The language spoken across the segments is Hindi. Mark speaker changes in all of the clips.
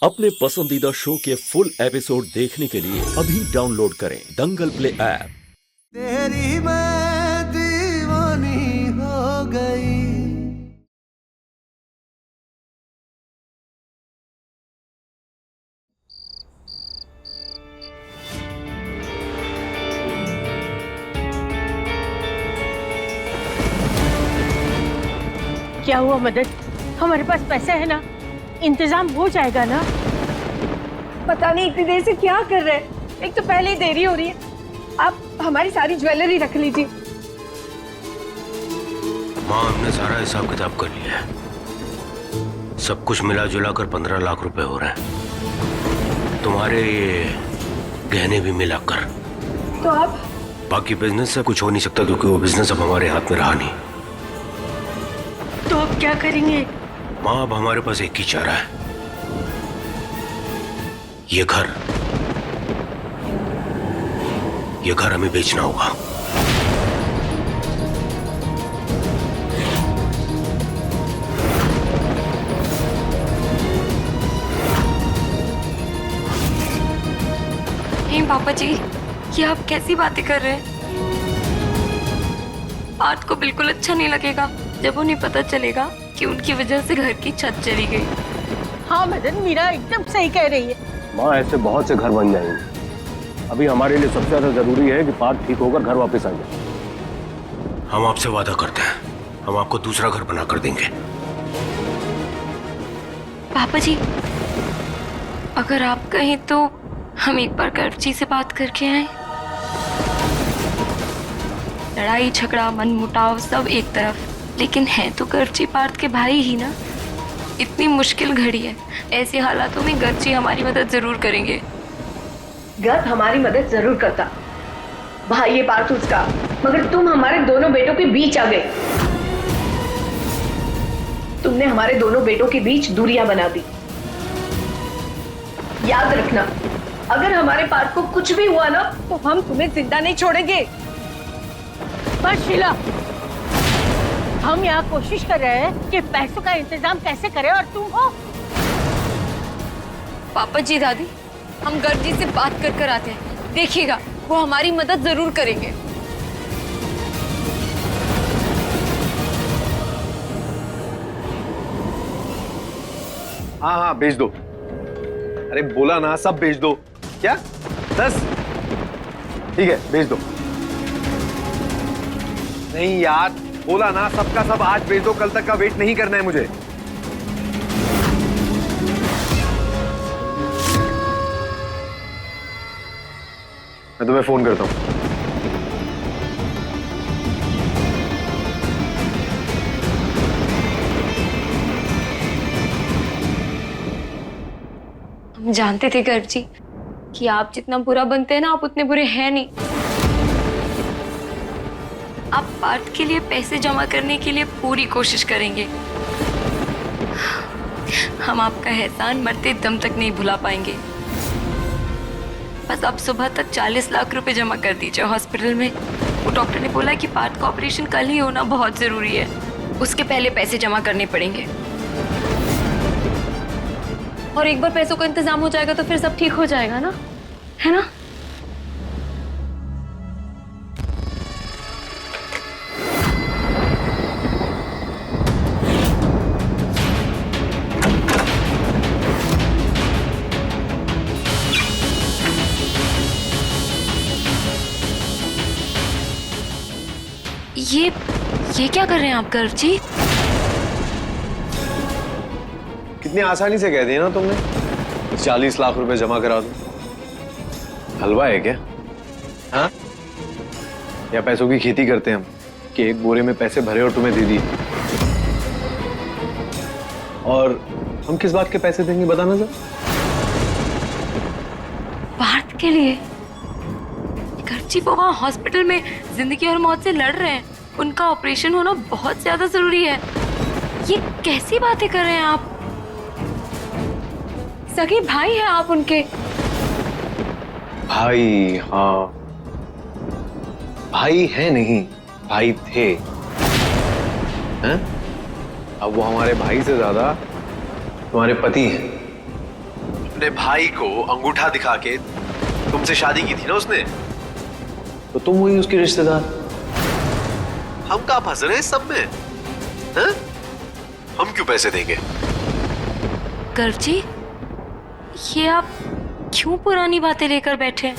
Speaker 1: अपने पसंदीदा शो के फुल एपिसोड देखने के लिए अभी डाउनलोड करें दंगल प्ले ऐप।
Speaker 2: तेरी मैं दीवानी हो गई।
Speaker 3: क्या हुआ मदद? हमारे पास पैसा है ना, इंतजाम हो जाएगा ना?
Speaker 4: पता नहीं इतनी देर से क्या कर रहे हैं। एक तो पहले ही देरी हो रही है। आप हमारी सारी ज्वेलरी रख लीजिए।
Speaker 5: माँ, हमने सारा हिसाब किताब कर लिया है। सब कुछ मिला जुला कर 15 लाख रुपए हो रहे हैं, तुम्हारे ये गहने भी मिलाकर।
Speaker 4: तो आप
Speaker 5: बाकी बिजनेस से कुछ हो नहीं सकता क्योंकि वो बिजनेस अब हमारे हाथ में रहा नहीं।
Speaker 3: तो अब क्या करेंगे?
Speaker 5: माँ, अब हमारे पास एक ही चारा है, ये घर हमें बेचना होगा।
Speaker 6: नहीं पापा जी, ये आप कैसी बातें कर रहे हैं? पार्थ को बिल्कुल अच्छा नहीं लगेगा जब उन्हें पता चलेगा कि उनकी वजह से घर की छत चली गई।
Speaker 3: हाँ मदन, मीरा एकदम सही कह रही है।
Speaker 7: माँ, ऐसे बहुत से घर बन जाएंगे। अभी हमारे लिए सबसे ज्यादा जरूरी है कि पार्थ ठीक होकर घर वापस आ जाए।
Speaker 5: हम आपसे वादा करते हैं, हम आपको दूसरा घर बना कर देंगे।
Speaker 6: पापा जी, अगर आप कहें तो हम एक बार गर्व जी से बात करके आए। लड़ाई झगड़ा मन मुटाव सब एक तरफ, लेकिन है तो गर्जी पार्थ के भाई ही ना। इतनी मुश्किल घड़ी है, ऐसे हालातों में गर्जी हमारी मदद जरूर करेंगे।
Speaker 4: गर्व हमारी मदद जरूर करता। भाई ये पार्थ उसका, मगर तुम हमारे दोनों बेटों के बीच आ गए। तुमने हमारे दोनों बेटों के बीच दूरियां बना दी। याद रखना, अगर हमारे पार्थ को कुछ भी हुआ ना तो हम तुम्हें जिंदा नहीं छोड़ेंगे।
Speaker 3: बस शीला, हम यहाँ कोशिश कर रहे हैं कि पैसों का इंतजाम कैसे करें और तुम हो।
Speaker 6: पापा जी दादी, हम गर्व जी से बात कर आते हैं, देखिएगा वो हमारी मदद जरूर करेंगे।
Speaker 7: हाँ हाँ, भेज दो। अरे बोला ना, सब भेज दो। क्या 10? ठीक है, भेज दो। नहीं यार, बोला ना सबका सब आज भेज दो, कल तक का वेट नहीं करना है मुझे। मैं तुम्हें फोन करता हूं।
Speaker 6: हम जानते थे गर्व जी कि आप जितना बुरा बनते हैं ना, आप उतने बुरे हैं नहीं। आप पार्थ के लिए पैसे जमा करने के लिए पूरी कोशिश करेंगे। हम आपका एहसान मरते दम तक नहीं भुला पाएंगे। बस अब सुबह तक 40 लाख रुपए जमा कर दीजिए हॉस्पिटल में। वो डॉक्टर ने बोला कि पार्थ का ऑपरेशन कल ही होना बहुत जरूरी है, उसके पहले पैसे जमा करने पड़ेंगे। और एक बार पैसों का इंतजाम हो जाएगा तो फिर सब ठीक हो जाएगा ना, है ना? ये क्या कर रहे हैं आप गर्व जी?
Speaker 7: कितनी आसानी से कह दिया ना तुमने, 40 लाख रुपए जमा करा दो। हलवा है क्या? हाँ, या पैसों की खेती करते हैं हम कि एक बोरे में पैसे भरे और तुम्हें दे दिए? और हम किस बात के पैसे देंगे बताना जरा।
Speaker 6: पार्थ के लिए? गर्व जी वो वहाँ हॉस्पिटल में जिंदगी और मौत से लड़ रहे हैं, उनका ऑपरेशन होना बहुत ज्यादा जरूरी है। ये कैसी बातें कर रहे हैं आप? सगे भाई हैं आप उनके।
Speaker 7: भाई? हाँ, भाई है नहीं, भाई थे। हैं? अब वो हमारे भाई से ज्यादा तुम्हारे पति हैं। अपने भाई को अंगूठा दिखा के तुमसे शादी की थी ना उसने, तो तुम हुई उसकी रिश्तेदार। हम कहाँ फंस रहे हैं सब में, हैं? हम क्यों पैसे देंगे?
Speaker 6: गर्व जी, ये आप क्यों पुरानी बातें लेकर बैठे हैं?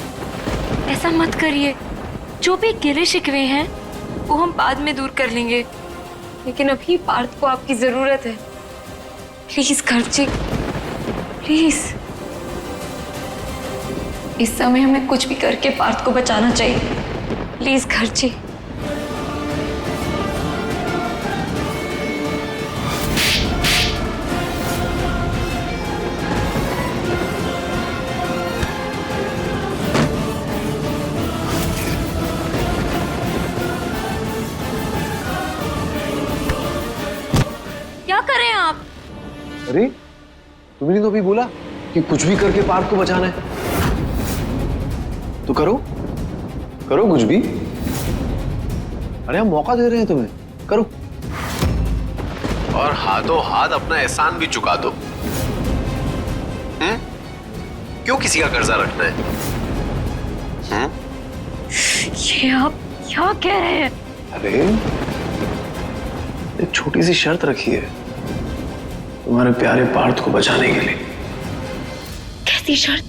Speaker 6: ऐसा मत करिए। जो भी गिले शिकवे हैं वो हम बाद में दूर कर लेंगे, लेकिन अभी पार्थ को आपकी जरूरत है। प्लीज गर्व जी, प्लीज। इस समय हमें कुछ भी करके पार्थ को बचाना चाहिए। प्लीज गर्व जी। क्या कर रहे हैं आप?
Speaker 7: अरे तुमने तो अभी बोला कि कुछ भी करके पार्थ को बचाना है, तो करो करो कुछ भी। अरे हम मौका दे रहे हैं तुम्हें, करो। और हाथों हाथ अपना एहसान भी चुका दो। क्यों किसी का कर्जा रखना है?
Speaker 6: ये आप क्या कह रहे हैं?
Speaker 7: अरे एक छोटी सी शर्त रखी है तुम्हारे प्यारे पार्थ को बचाने के लिए।
Speaker 6: कैसी शर्त?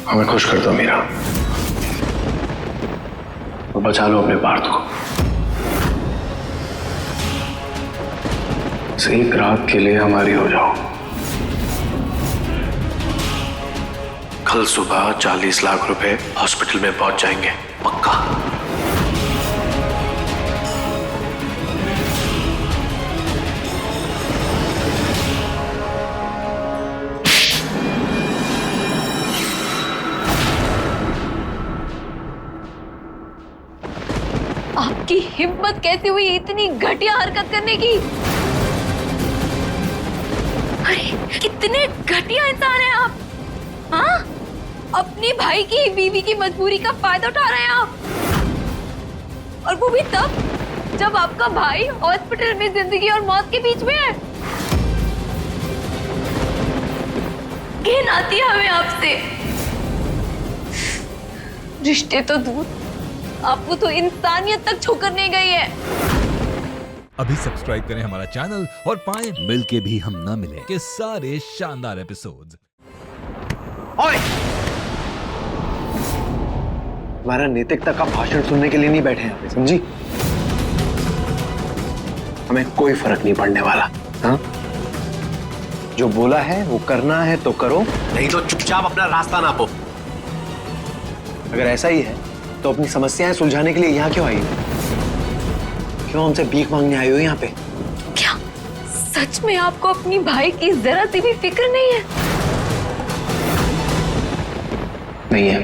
Speaker 7: हमें खुश कर दो मीरा, और बचा लो अपने पार्थ को। बस एक रात के लिए हमारी हो जाओ। कल सुबह 40 लाख रुपए हॉस्पिटल में पहुंच जाएंगे, पक्का।
Speaker 6: आपकी हिम्मत कैसे हुई इतनी घटिया हरकत करने की? अरे कितने घटिया इंसान हैं आप। हाँ, अपने भाई की बीवी की मजबूरी का फायदा उठा रहे हैं आप, और वो भी तब जब आपका भाई हॉस्पिटल में जिंदगी और मौत के बीच में है। घिन आती है हमें आपसे। रिश्ते तो दूर, आपको तो इंसानियत तक छोकर नहीं गई है।
Speaker 8: अभी सब्सक्राइब करें हमारा चैनल और पाएं मिलके भी हम ना मिले के सारे शानदार एपिसोड्स।
Speaker 7: ओए! हमारा नैतिकता का भाषण सुनने के लिए नहीं बैठे हैं, समझी? हमें कोई फर्क नहीं पड़ने वाला। हाँ? जो बोला है वो करना है तो करो, नहीं तो चुपचाप अपना रास्ता नापो। अगर ऐसा ही है तो अपनी समस्याएं सुलझाने के लिए यहाँ क्यों आई हो? क्यों हमसे भीख मांगने आई हो यहाँ पे?
Speaker 6: क्या सच में आपको अपनी भाई की जरा सी भी फिक्र नहीं है?
Speaker 7: नहीं है,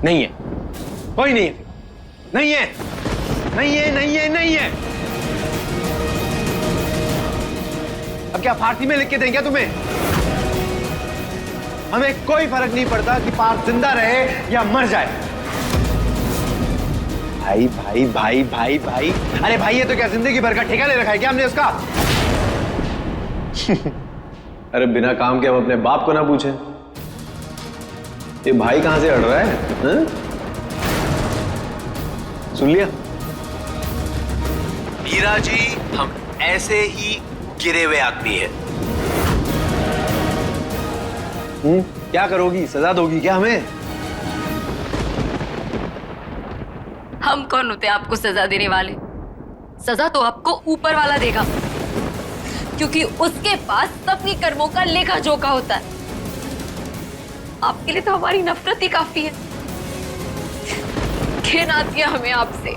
Speaker 7: नहीं है, कोई नहीं है, नहीं है, नहीं है, नहीं है, नहीं है। अब क्या फारसी में लिख के देंगे तुम्हें? हमें कोई फर्क नहीं पड़ता कि पार्थ जिंदा रहे या मर जाए। भाई भाई भाई भाई भाई, अरे भाई ये तो क्या जिंदगी भर का ठेका ले रखा है क्या हमने उसका? अरे बिना काम के हम अपने बाप को ना पूछें। ये भाई कहां से अड़ रहा है? हा? सुन लिया? मीरा जी, हम ऐसे ही गिरे हुए आदमी हैं। क्या करोगी? सजा दोगी क्या हमें?
Speaker 6: हम कौन होते हैं आपको सजा देने वाले? सजा तो आपको ऊपर वाला देगा, क्योंकि उसके पास सबके कर्मों का लेखा जोखा होता है। आपके लिए तो हमारी नफरत ही काफी है। घिन आती है हमें आपसे।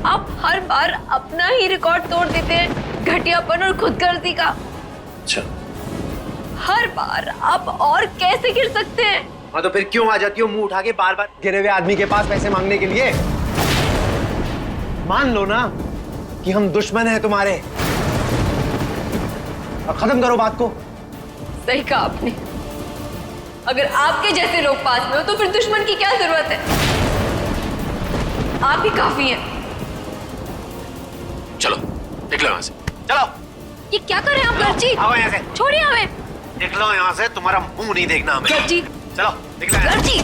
Speaker 6: आप हर बार अपना ही रिकॉर्ड तोड़ देते हैं, घटियापन और खुदगर्जी का।
Speaker 7: अच्छा,
Speaker 6: हर बार आप और कैसे गिर सकते हैं?
Speaker 7: हाँ तो फिर क्यों आ जाती हो मुंह उठा के बार बार गिरे हुए आदमी के पास पैसे मांगने के लिए? मान लो ना कि हम दुश्मन हैं तुम्हारे, और खत्म करो बात को।
Speaker 6: सही कहा आपने। अगर आपके जैसे लोग पास में हो तो फिर दुश्मन की क्या जरूरत है? आप ही काफी हैं।
Speaker 5: चलो निकलो यहाँ से, चलो।
Speaker 6: ये क्या कर रहे हैं आप गर्ग जी?
Speaker 5: आओ यहाँ से,
Speaker 6: छोड़िए हमें।
Speaker 5: निकलो यहाँ से, तुम्हारा मुंह नहीं देखना हमें।
Speaker 6: गर्ग जी,
Speaker 5: चलो निकलो यहाँ
Speaker 6: गर्ग
Speaker 5: से।
Speaker 6: जी।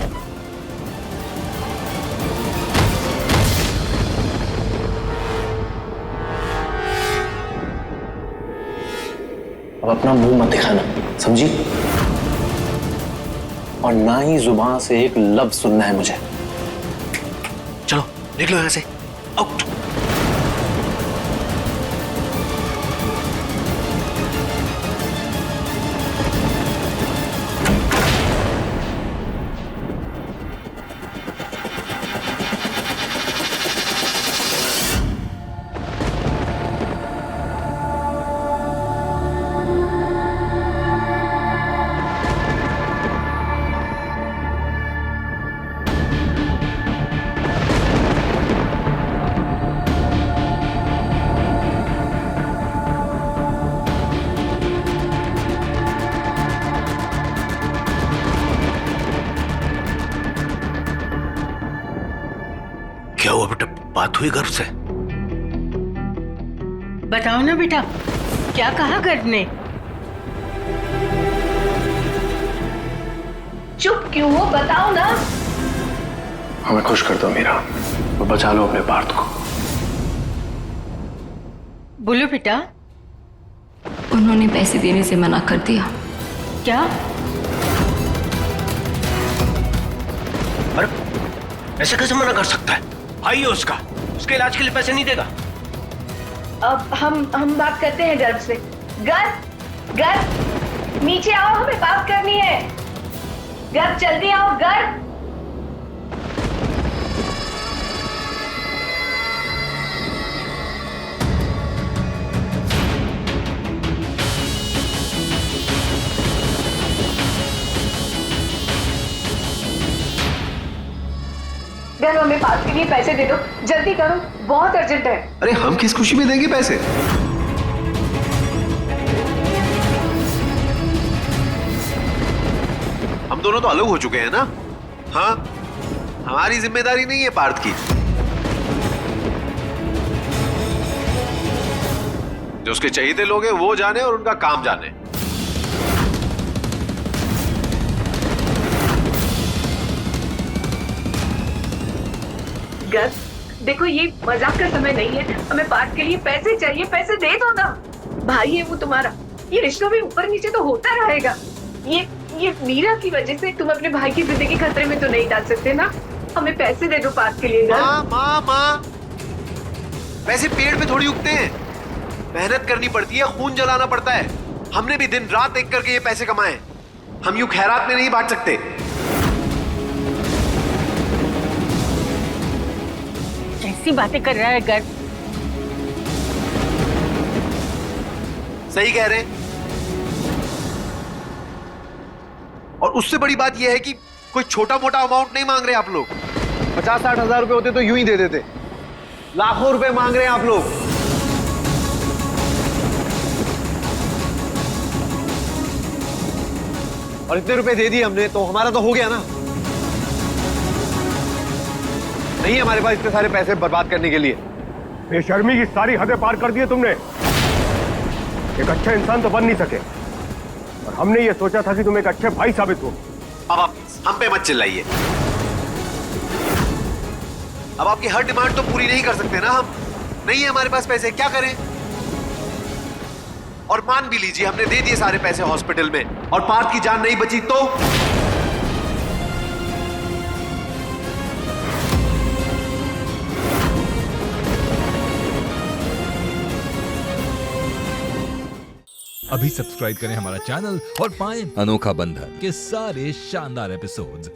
Speaker 7: अब अपना मुंह मत दिखाना, समझी? और ना ही जुबान से एक लफ्ज सुनना है मुझे।
Speaker 5: चलो निकलो यहाँ से, आउट। क्या हुआ बेटा, बात हुई गर्व से?
Speaker 3: बताओ ना बेटा, क्या कहा गर्ग ने?
Speaker 4: चुप क्यों हो, बताओ ना।
Speaker 7: हमें खुश कर दो मीरा, वो बचा लो अपने पार्थ को।
Speaker 3: बोलो बेटा।
Speaker 6: उन्होंने पैसे देने से मना कर दिया।
Speaker 3: क्या?
Speaker 5: अरे ऐसे कैसे मना कर सकता है? भाई है उसका, उसके इलाज के लिए पैसे नहीं देगा।
Speaker 4: अब हम बात करते हैं गर्ग से। गर्ग, नीचे आओ, हमें बात करनी है। गर्ग जल्दी आओ, गर्ग। गर्ग, हमें बात के लिए पैसे दे दो, जल्दी करो, बहुत अर्जेंट है।
Speaker 7: अरे हम किस खुशी में देंगे पैसे? हम दोनों तो अलग हो चुके हैं ना। हाँ, हमारी जिम्मेदारी नहीं है पार्थ की। जो उसके चहेते लोग हैं वो जाने और उनका काम जाने।
Speaker 4: गर्ग, देखो ये मजाक का समय नहीं है, हमें पार्थ के लिए पैसे चाहिए, पैसे दे दो ना। भाई है वो तुम्हारा, ये रिश्तों में ऊपर नीचे तो होता रहेगा। ये मीरा की वजह से तुम अपने भाई की जिंदगी खतरे में तो नहीं डाल सकते ना। हमें पैसे दे दो पार्थ के लिए।
Speaker 7: माँ, पैसे पेड़ पे थोड़ी उगते हैं, मेहनत करनी पड़ती है, खून जलाना पड़ता है। हमने भी दिन रात एक करके ये पैसे कमाए, हम यूं खैरात में नहीं बांट सकते।
Speaker 3: कैसी बातें कर रहा है गर्ग?
Speaker 7: सही कह रहे हैं। और उससे बड़ी बात यह है कि कोई छोटा मोटा अमाउंट नहीं मांग रहे आप लोग। 50-60 हजार रुपए होते तो यूं ही दे देते, लाखों रुपए मांग रहे हैं आप लोग। और इतने रुपए दे दिए हमने तो हमारा तो हो गया ना। नहीं है हमारे पास इतने सारे पैसे बर्बाद करने के लिए।
Speaker 9: बेशर्मी की सारी हदें पार कर दिए तुमने। एक अच्छा इंसान तो बन नहीं सके, और हमने ये सोचा था कि तुम एक अच्छे भाई साबित हो।
Speaker 7: अब आप हम पे मत चिल्लाइए। अब आपकी हर डिमांड तो पूरी नहीं कर सकते ना हम। नहीं है हमारे पास पैसे, क्या करें? और मान भी लीजिए हमने दे दिए सारे पैसे हॉस्पिटल में और पार्थ की जान नहीं बची तो?
Speaker 8: अभी सब्सक्राइब करें हमारा चैनल और पाएं अनोखा बंधन के सारे शानदार एपिसोड्स।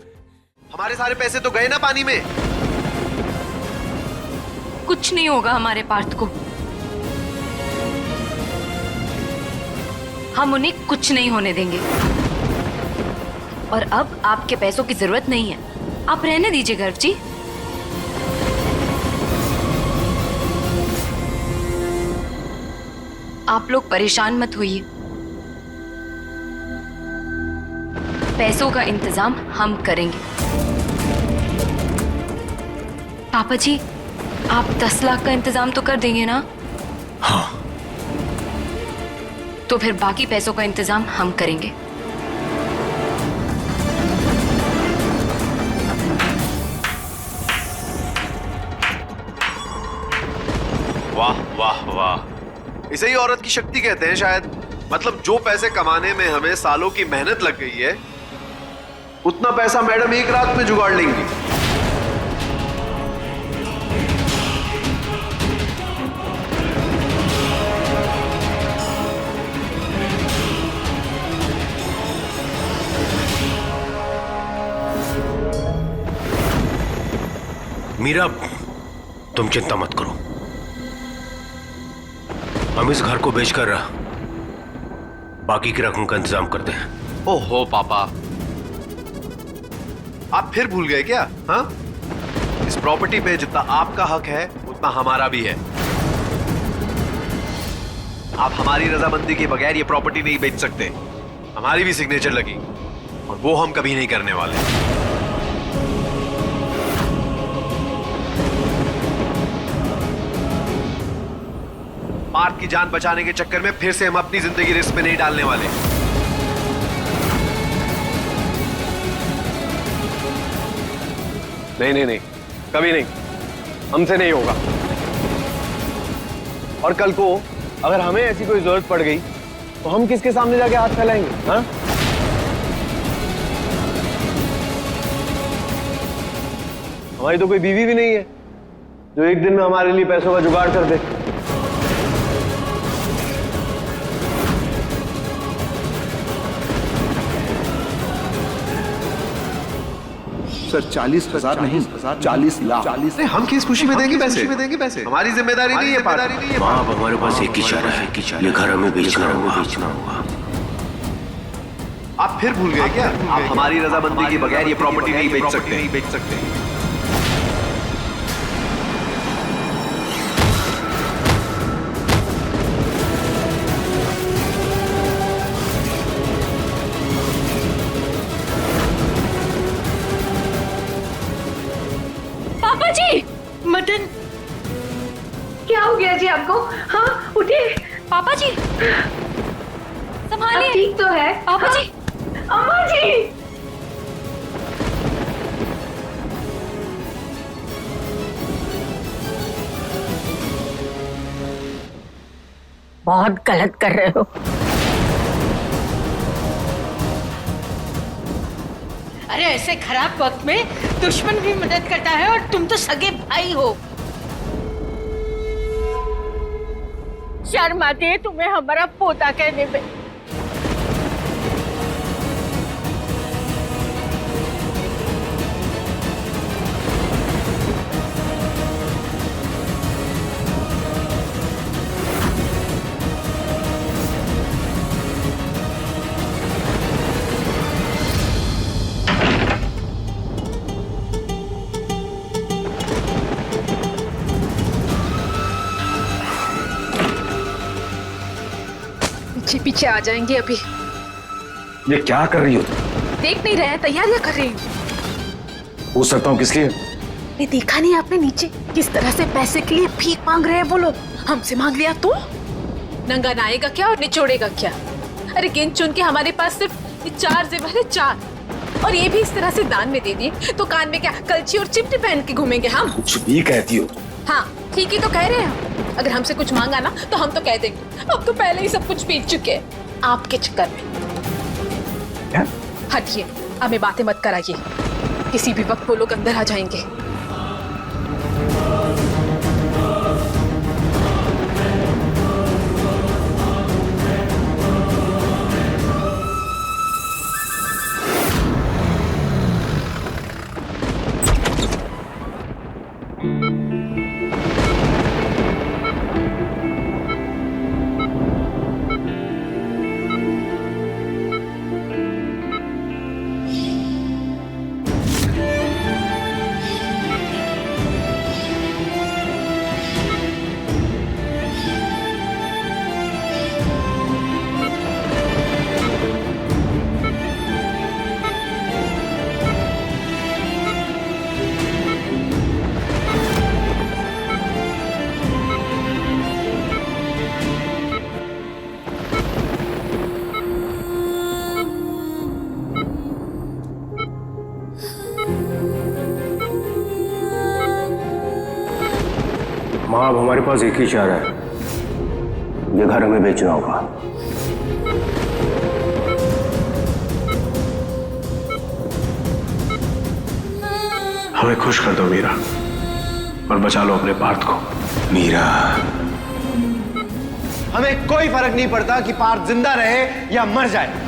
Speaker 7: हमारे सारे पैसे तो गए ना पानी में।
Speaker 6: कुछ नहीं होगा हमारे पार्थ को। हम उन्हें कुछ नहीं होने देंगे। और अब आपके पैसों की जरूरत नहीं है, आप रहने दीजिए गर्ग जी। आप लोग परेशान मत होइए। पैसों का इंतजाम हम करेंगे। पापा जी, आप 10 लाख का इंतजाम तो कर देंगे ना?
Speaker 5: हाँ।
Speaker 6: तो फिर बाकी पैसों का इंतजाम हम करेंगे।
Speaker 7: वाह वाह वाह, इसे ही औरत की शक्ति कहते हैं शायद। मतलब जो पैसे कमाने में हमें सालों की मेहनत लग गई है, उतना पैसा मैडम एक रात में जुगाड़ लेंगी।
Speaker 5: मीरा, तुम चिंता मत करो, हम इस घर को बेचकर बाकी की रकम का इंतजाम करते हैं।
Speaker 7: ओहो पापा, आप फिर भूल गए क्या? हाँ, इस प्रॉपर्टी पे जितना आपका हक है उतना हमारा भी है। आप हमारी रजामंदी के बगैर ये प्रॉपर्टी नहीं बेच सकते। हमारी भी सिग्नेचर लगी और वो हम कभी नहीं करने वाले। पार्थ की जान बचाने के चक्कर में फिर से हम अपनी जिंदगी रिस्क में नहीं डालने वाले। नहीं नहीं नहीं, कभी नहीं, हमसे नहीं होगा। और कल को अगर हमें ऐसी कोई जरूरत पड़ गई तो हम किसके सामने जाके हाथ फैलाएंगे? हाँ, हमारी तो कोई बीवी भी नहीं है जो एक दिन में हमारे लिए पैसों का जुगाड़ कर दे।
Speaker 2: सर 40,000 नहीं, 40 लाख।
Speaker 7: हम किस खुशी में देंगे पैसे? हमारी जिम्मेदारी नहीं है।
Speaker 5: माँ, अब हमारे पास एक ही चारा है, ये घर हमें बेचना होगा।
Speaker 7: आप फिर भूल गए क्या? आप हमारी रजामंदी के बगैर ये प्रॉपर्टी नहीं बेच सकते।
Speaker 6: पापा जी!
Speaker 3: मदन,
Speaker 4: क्या हो गया जी आपको? हाँ, उठिए।
Speaker 6: पापा जी,
Speaker 4: अब
Speaker 6: संभालिए।
Speaker 4: ठीक तो है?
Speaker 6: पापा जी!
Speaker 4: अम्मा जी!
Speaker 3: बहुत गलत कर रहे हो। अरे ऐसे खराब वक्त में दुश्मन भी मदद करता है और तुम तो सगे भाई हो। शर्म आती है तुम्हें हमारा पोता कहने में।
Speaker 4: पीछे पीछे आ जाएंगे अभी।
Speaker 7: ये क्या कर रही हो?
Speaker 4: देख नहीं रहे, तैयारियां कर रही हूँ।
Speaker 7: पूछ सकता हूँ किस लिए?
Speaker 4: ये देखा नहीं आपने नीचे किस तरह से पैसे के लिए भीख मांग रहे हैं वो लोग? हमसे मांग लिया तो नंगा नाएगा क्या और निचोड़ेगा क्या? अरे गिन चुन के हमारे पास सिर्फ ये 4 जेवर है, 4, और ये भी इस तरह से दान में दे दिए तो कान में क्या कलची और चिमटी पहन के घूमेंगे हम?
Speaker 7: कुछ भी कहती हो।
Speaker 4: हाँ, ठीक ही तो कह रहे हैं। अगर हमसे कुछ मांगा ना तो हम तो कह देंगे अब तो पहले ही सब कुछ पीट चुके हैं आपके चक्कर में। हटिए, हमें बातें मत कराइए, किसी भी वक्त वो लोग अंदर आ जाएंगे।
Speaker 9: हाँ, अब हमारे पास एक ही चारा है, ये घर हमें बेचना होगा।
Speaker 7: हमें खुश कर दो मीरा, और बचा लो अपने पार्थ को।
Speaker 2: मीरा,
Speaker 7: हमें कोई फर्क नहीं पड़ता कि पार्थ जिंदा रहे या मर जाए।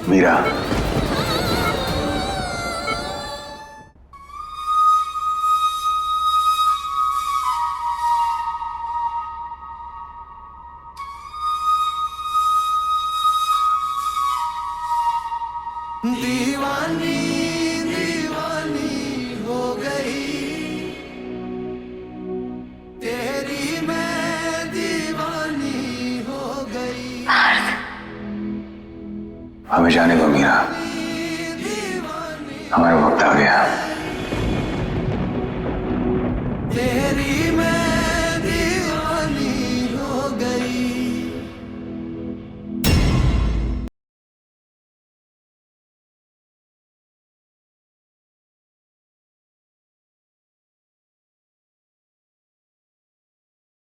Speaker 2: मीरा,
Speaker 10: दीवानी दीवानी हो गई तेरी, मैं दीवानी हो गई।
Speaker 2: हमें जाने दो मीरा, हमारा वक्त आ गया।